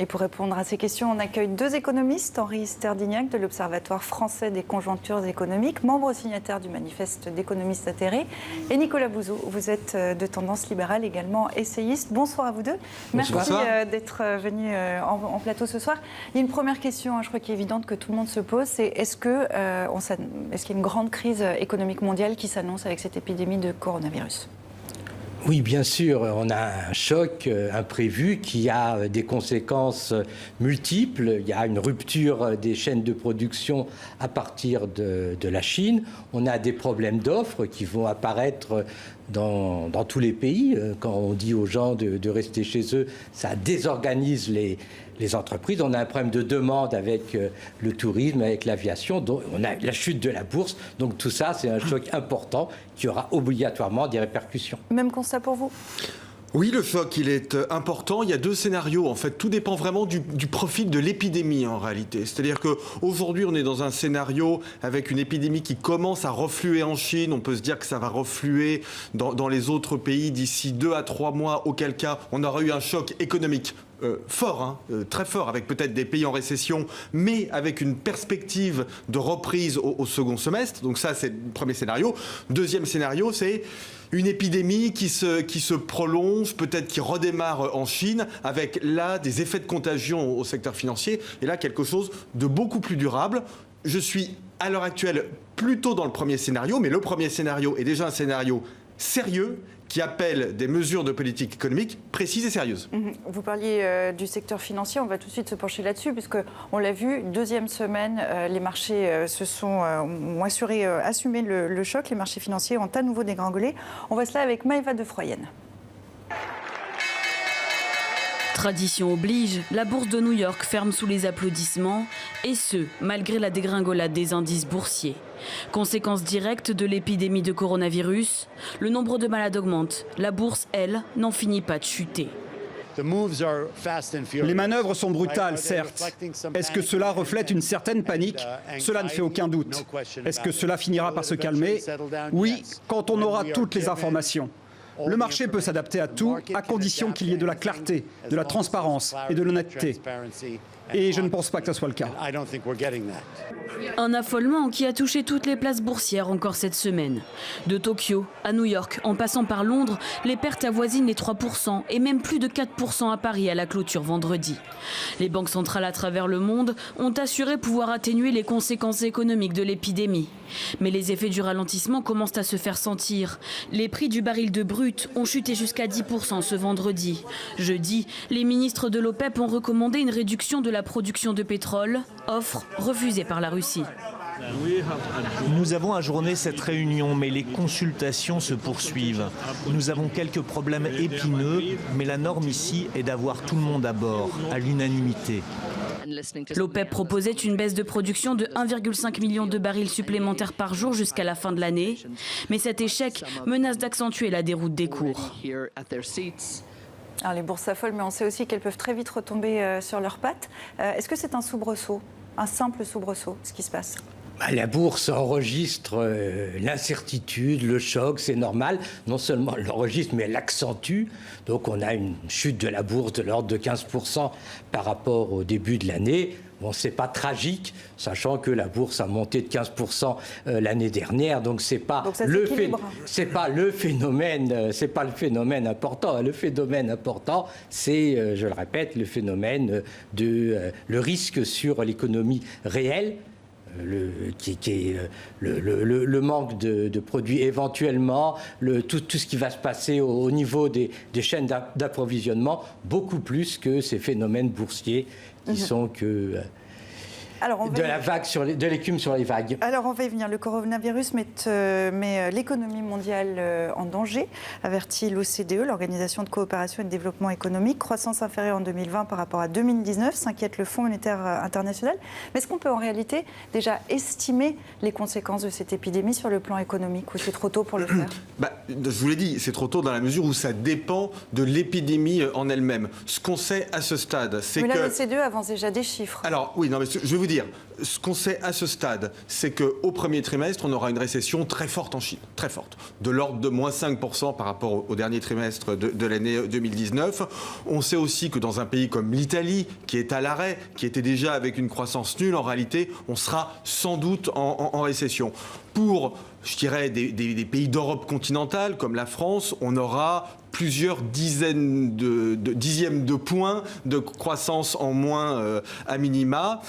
Et pour répondre à ces questions, on accueille deux économistes, Henri Sterdignac de l'Observatoire français des conjonctures économiques, membre signataire du manifeste d'économistes atterrés, et Nicolas Bouzou, vous êtes de tendance libérale, également essayiste. Bonsoir à vous deux. Merci d'être venus en plateau ce soir. Il y a une première question, je crois qu'il est évidente que tout le monde se pose, c'est est-ce qu'il y a une grande crise économique mondiale qui s'annonce avec cette épidémie de coronavirus ? Oui, bien sûr, on a un choc imprévu qui a des conséquences multiples. Il y a une rupture des chaînes de production à partir de la Chine. On a des problèmes d'offres qui vont apparaître dans tous les pays. Quand on dit aux gens de rester chez eux, ça désorganise les entreprises. On a un problème de demande avec le tourisme, avec l'aviation. On a la chute de la bourse. Donc tout ça, c'est un choc important qui aura obligatoirement des répercussions. Même constat pour vous ? Oui, le choc, il est important. Il y a deux scénarios. En fait, tout dépend vraiment du profil de l'épidémie, en réalité. C'est-à-dire qu'aujourd'hui, on est dans un scénario avec une épidémie qui commence à refluer en Chine. On peut se dire que ça va refluer dans les autres pays d'ici 2 à 3 mois, auquel cas on aura eu un choc économique fort, très fort, avec peut-être des pays en récession, mais avec une perspective de reprise au second semestre. Donc ça, c'est le premier scénario. Deuxième scénario, c'est une épidémie qui se prolonge, peut-être qui redémarre en Chine, avec là des effets de contagion au secteur financier, et là quelque chose de beaucoup plus durable. Je suis à l'heure actuelle plutôt dans le premier scénario, mais le premier scénario est déjà un scénario sérieux, qui appelle des mesures de politique économique précises et sérieuses. Vous parliez du secteur financier, on va tout de suite se pencher là-dessus, puisqu'on l'a vu, deuxième semaine, les marchés ont assumé le choc, les marchés financiers ont à nouveau dégringolé. On voit cela avec Maëva de Froyenne. Tradition oblige, la bourse de New York ferme sous les applaudissements, et ce, malgré la dégringolade des indices boursiers. Conséquence directe de l'épidémie de coronavirus, le nombre de malades augmente. La bourse, elle, n'en finit pas de chuter. Les manœuvres sont brutales, certes. Est-ce que cela reflète une certaine panique ? Cela ne fait aucun doute. Est-ce que cela finira par se calmer ? Oui, quand on aura toutes les informations. Le marché peut s'adapter à tout, à condition qu'il y ait de la clarté, de la transparence et de l'honnêteté. Et je ne pense pas que ce soit le cas. Un affolement qui a touché toutes les places boursières encore cette semaine. De Tokyo à New York, en passant par Londres, les pertes avoisinent les 3% et même plus de 4% à Paris à la clôture vendredi. Les banques centrales à travers le monde ont assuré pouvoir atténuer les conséquences économiques de l'épidémie. Mais les effets du ralentissement commencent à se faire sentir. Les prix du baril de brut ont chuté jusqu'à 10% ce vendredi. Jeudi, les ministres de l'OPEP ont recommandé une réduction de la production de pétrole, offre refusée par la Russie. Nous avons ajourné cette réunion, mais les consultations se poursuivent. Nous avons quelques problèmes épineux, mais la norme ici est d'avoir tout le monde à bord, à l'unanimité. L'OPEP proposait une baisse de production de 1,5 million de barils supplémentaires par jour jusqu'à la fin de l'année. Mais cet échec menace d'accentuer la déroute des cours. Alors, les bourses s'affolent, mais on sait aussi qu'elles peuvent très vite retomber sur leurs pattes. Est-ce que c'est un soubresaut, un simple soubresaut, ce qui se passe ? La bourse enregistre l'incertitude, le choc, c'est normal. Non seulement elle l'enregistre, mais elle l'accentue. Donc on a une chute de la bourse de l'ordre de 15% par rapport au début de l'année. Bon, c'est pas tragique, sachant que la bourse a monté de 15% l'année dernière. Donc c'est pas le phénomène important. Le phénomène important, c'est, je le répète, le phénomène de le risque sur l'économie réelle. Le manque de produits éventuellement, tout ce qui va se passer au niveau des chaînes d'approvisionnement, beaucoup plus que ces phénomènes boursiers qui sont que de l'écume sur les vagues. Alors on va y venir. Le coronavirus met l'économie mondiale en danger, avertit l'OCDE, l'Organisation de coopération et de développement économique. Croissance inférieure en 2020 par rapport à 2019, s'inquiète le Fonds monétaire international. Mais est-ce qu'on peut en réalité déjà estimer les conséquences de cette épidémie sur le plan économique, ou c'est trop tôt pour le faire ? Je vous l'ai dit, c'est trop tôt dans la mesure où ça dépend de l'épidémie en elle-même. Ce qu'on sait à ce stade, c'est que... Mais là, l'OCDE avance déjà des chiffres. Alors oui, non, mais je vais vous dire, dire, ce qu'on sait à ce stade, c'est qu'au premier trimestre, on aura une récession très forte en Chine, très forte, de l'ordre de moins 5% par rapport au dernier trimestre de l'année 2019. On sait aussi que dans un pays comme l'Italie, qui est à l'arrêt, qui était déjà avec une croissance nulle, en réalité, on sera sans doute en récession. Pour, je dirais, des pays d'Europe continentale, comme la France, on aura plusieurs dizaines dixièmes de points de croissance en moins à minima,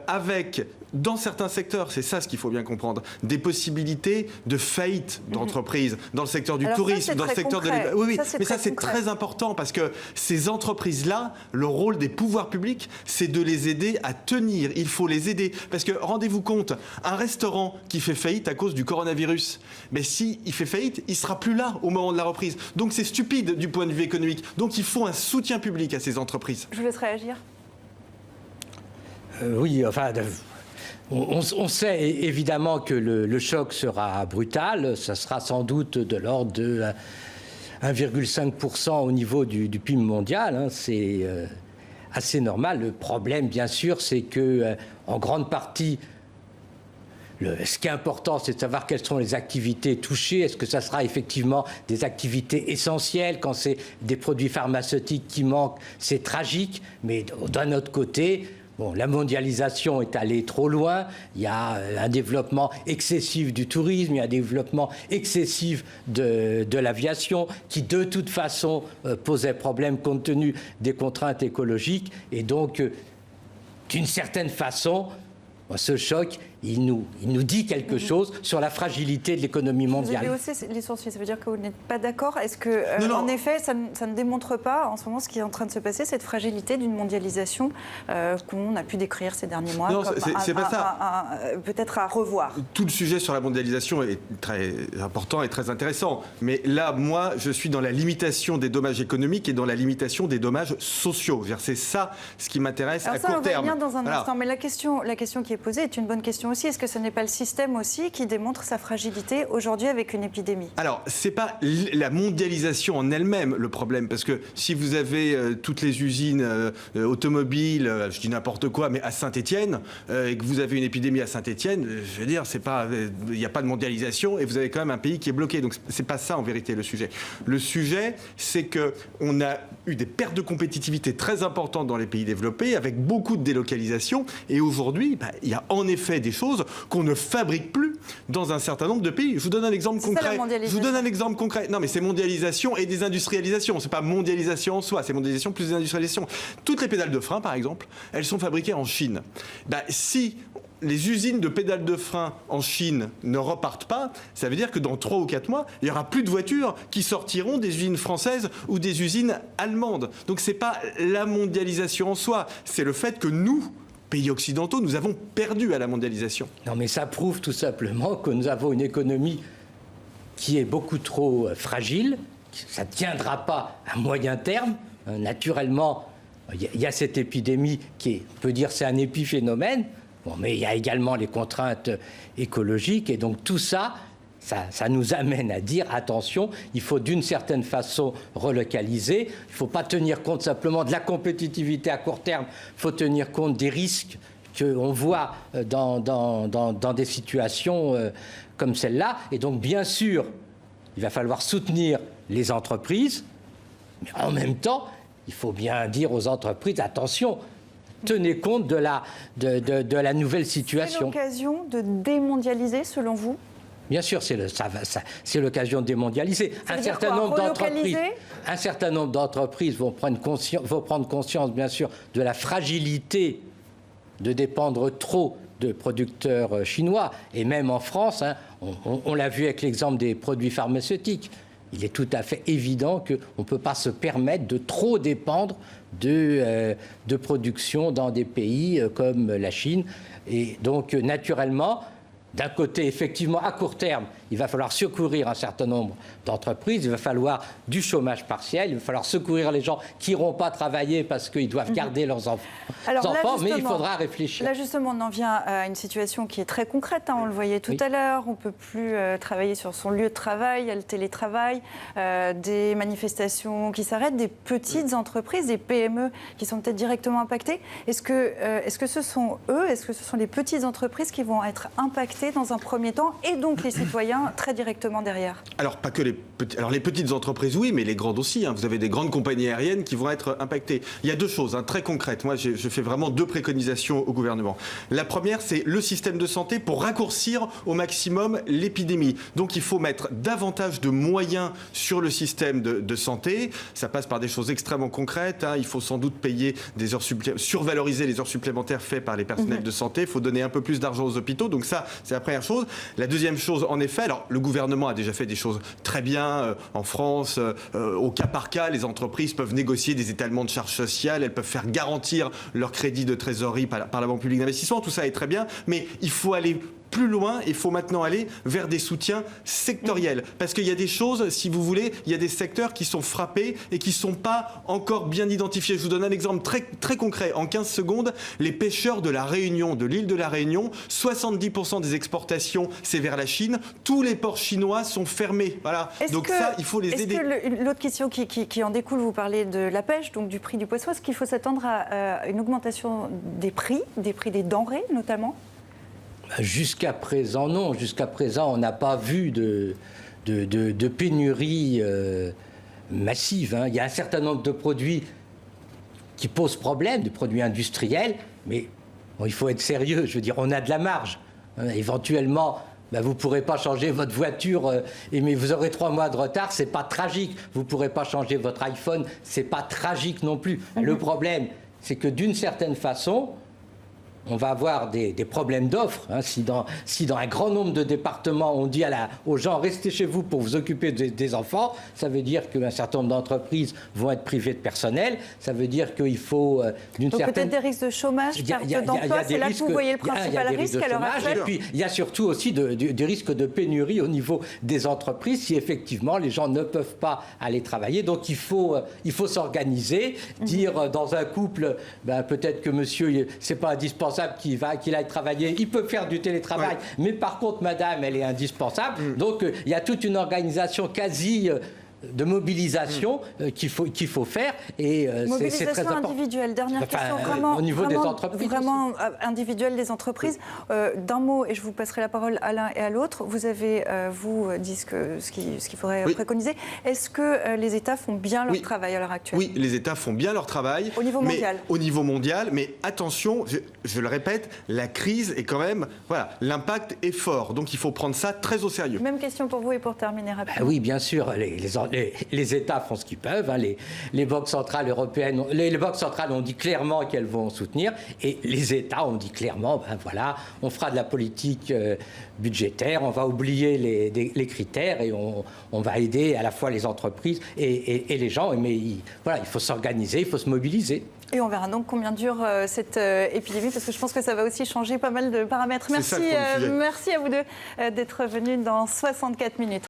avec, dans certains secteurs, c'est ça ce qu'il faut bien comprendre, des possibilités de faillite d'entreprises, dans le secteur du tourisme, dans le secteur de l'élevage. Oui, mais ça c'est très important parce que ces entreprises-là, le rôle des pouvoirs publics, c'est de les aider à tenir. Il faut les aider. Parce que, rendez-vous compte, un restaurant qui fait faillite à cause du coronavirus, mais s'il fait faillite, il ne sera plus là au moment de la reprise. Donc c'est stupide du point de vue économique. Donc il faut un soutien public à ces entreprises. Je vous laisse réagir. Oui, enfin, on sait évidemment que le choc sera brutal. Ça sera sans doute de l'ordre de 1,5% au niveau du PIB mondial. Hein. C'est assez normal. Le problème, bien sûr, c'est que en grande partie, ce qui est important, c'est de savoir quelles sont les activités touchées. Est-ce que ça sera effectivement des activités essentielles? Quand c'est des produits pharmaceutiques qui manquent, c'est tragique. Mais d'un autre côté, bon, la mondialisation est allée trop loin. Il y a un développement excessif du tourisme, il y a un développement excessif de l'aviation qui, de toute façon, posait problème compte tenu des contraintes écologiques. Et donc, d'une certaine façon, ce choc, il nous dit quelque chose sur la fragilité de l'économie mondiale. Vous avez haussé les sourcils, ça veut dire que vous n'êtes pas d'accord? Est-ce que, en effet, ça ne démontre pas, en ce moment, ce qui est en train de se passer, cette fragilité d'une mondialisation qu'on a pu décrire ces derniers mois? Non, c'est pas ça. Peut-être à revoir. Tout le sujet sur la mondialisation est très important et très intéressant. Mais là, moi, je suis dans la limitation des dommages économiques et dans la limitation des dommages sociaux. C'est ça ce qui m'intéresse à court terme. On va venir dans un instant. Mais la question qui est posée est une bonne question aussi. Est-ce que ce n'est pas le système aussi qui démontre sa fragilité aujourd'hui avec une épidémie? Alors, c'est pas la mondialisation en elle-même le problème, parce que si vous avez toutes les usines automobiles, je dis n'importe quoi, mais à Saint-Étienne, et que vous avez une épidémie à Saint-Étienne, je veux dire, il n'y a pas de mondialisation et vous avez quand même un pays qui est bloqué. Donc, c'est pas ça en vérité le sujet. Le sujet, c'est qu'on a eu des pertes de compétitivité très importantes dans les pays développés, avec beaucoup de délocalisation, et aujourd'hui, il y a en effet des choses qu'on ne fabrique plus dans un certain nombre de pays. Je vous donne un exemple concret. Non, mais c'est mondialisation et désindustrialisation. C'est pas mondialisation en soi, c'est mondialisation plus désindustrialisation. Toutes les pédales de frein, par exemple, elles sont fabriquées en Chine. Si les usines de pédales de frein en Chine ne repartent pas, ça veut dire que dans 3 ou 4 mois, il n'y aura plus de voitures qui sortiront des usines françaises ou des usines allemandes. Donc c'est pas la mondialisation en soi, c'est le fait que nous, pays occidentaux, nous avons perdu à la mondialisation. Non, mais ça prouve tout simplement que nous avons une économie qui est beaucoup trop fragile. Ça ne tiendra pas à moyen terme. Naturellement, il y a cette épidémie qui on peut dire c'est un épiphénomène. Bon, mais il y a également les contraintes écologiques. Et donc tout ça, ça nous amène à dire, attention, il faut d'une certaine façon relocaliser. Il ne faut pas tenir compte simplement de la compétitivité à court terme. Il faut tenir compte des risques qu'on voit dans des situations comme celle-là. Et donc, bien sûr, il va falloir soutenir les entreprises. Mais en même temps, il faut bien dire aux entreprises, attention, tenez compte de la nouvelle situation. C'est l'occasion de démondialiser, selon vous ? Bien sûr, c'est l'occasion de démondialiser. Un certain nombre d'entreprises vont prendre conscience, bien sûr, de la fragilité de dépendre trop de producteurs chinois. Et même en France, on l'a vu avec l'exemple des produits pharmaceutiques. Il est tout à fait évident qu'on ne peut pas se permettre de trop dépendre de production dans des pays comme la Chine. Et donc, naturellement, d'un côté, effectivement, à court terme, il va falloir secourir un certain nombre d'entreprises, il va falloir du chômage partiel, il va falloir secourir les gens qui n'iront pas travailler parce qu'ils doivent garder leurs enfants. Mais il faudra réfléchir. Là, justement, on en vient à une situation qui est très concrète. On le voyait tout à l'heure. On ne peut plus travailler sur son lieu de travail, il y a le télétravail, des manifestations qui s'arrêtent, des petites entreprises, des PME qui sont peut-être directement impactées. Est-ce que ce sont eux, est-ce que ce sont les petites entreprises qui vont être impactées dans un premier temps et donc les citoyens très directement derrière? Alors, pas que les petites. Alors, les petites entreprises, oui, mais les grandes aussi. Vous avez des grandes compagnies aériennes qui vont être impactées. Il y a deux choses très concrètes. Moi, je fais vraiment deux préconisations au gouvernement. La première, c'est le système de santé pour raccourcir au maximum l'épidémie. Donc, il faut mettre davantage de moyens sur le système de santé. Ça passe par des choses extrêmement concrètes. Il faut sans doute payer des heures survaloriser les heures supplémentaires faites par les personnels de santé. Il faut donner un peu plus d'argent aux hôpitaux. Donc ça, c'est la première chose. La deuxième chose, en effet, alors le gouvernement a déjà fait des choses très bien en France. Au cas par cas, les entreprises peuvent négocier des étalements de charges sociales. Elles peuvent faire garantir leur crédit de trésorerie par la Banque publique d'investissement. Tout ça est très bien. Mais il faut aller plus loin, il faut maintenant aller vers des soutiens sectoriels. Parce qu'il y a des choses, si vous voulez, il y a des secteurs qui sont frappés et qui ne sont pas encore bien identifiés. Je vous donne un exemple très, très concret. En 15 secondes, les pêcheurs de la Réunion, de l'île de la Réunion, 70% des exportations, c'est vers la Chine. Tous les ports chinois sont fermés. Voilà. Donc ça, il faut les aider. L'autre question qui en découle, vous parlez de la pêche, donc du prix du poisson. Est-ce qu'il faut s'attendre à une augmentation des prix des denrées notamment ? Jusqu'à présent, non. Jusqu'à présent, on n'a pas vu de pénurie massive. Il y a un certain nombre de produits qui posent problème, des produits industriels, mais bon, il faut être sérieux. Je veux dire, on a de la marge. Éventuellement, vous ne pourrez pas changer votre voiture, mais vous aurez 3 mois de retard, ce n'est pas tragique. Vous ne pourrez pas changer votre iPhone, ce n'est pas tragique non plus. Le problème, c'est que d'une certaine façon, on va avoir des problèmes d'offres. Si dans un grand nombre de départements, on dit aux gens « restez chez vous pour vous occuper des enfants », ça veut dire qu'un certain nombre d'entreprises vont être privées de personnel. Ça veut dire qu'il faut d'une certaine... peut-être des risques de chômage, perte d'emploi, c'est là que vous voyez le principal risque à l'heure actuelle. Et puis, il y a surtout aussi des risques de pénurie au niveau des entreprises si effectivement les gens ne peuvent pas aller travailler. Donc, il faut s'organiser, dire dans un couple, peut-être que monsieur, c'est pas indispensable qu'il aille travailler, il peut faire du télétravail, mais par contre, madame, elle est indispensable. Donc, il y a toute une organisation quasi de mobilisation qu'il faut faire. Et c'est très important. Individuelle. Dernière question, vraiment, au niveau des entreprises. Vraiment individuelle des entreprises. D'un mot, et je vous passerai la parole à l'un et à l'autre, vous avez, dit ce qu'il faudrait préconiser. Est-ce que les États font bien leur travail à l'heure actuelle? Oui, les États font bien leur travail. Au niveau mondial. Au niveau mondial, mais attention, je le répète, la crise est quand même... Voilà, l'impact est fort. Donc il faut prendre ça très au sérieux. Même question pour vous et pour terminer rapidement. Oui, bien sûr. Les États font ce qu'ils peuvent. Les banques centrales européennes, les banques centrales ont dit clairement qu'elles vont soutenir, et les États ont dit clairement, voilà, on fera de la politique budgétaire, on va oublier les critères et on va aider à la fois les entreprises et les gens. Mais voilà, il faut s'organiser, il faut se mobiliser. Et on verra donc combien dure cette épidémie, parce que je pense que ça va aussi changer pas mal de paramètres. Merci à vous deux d'être venus dans 64 minutes.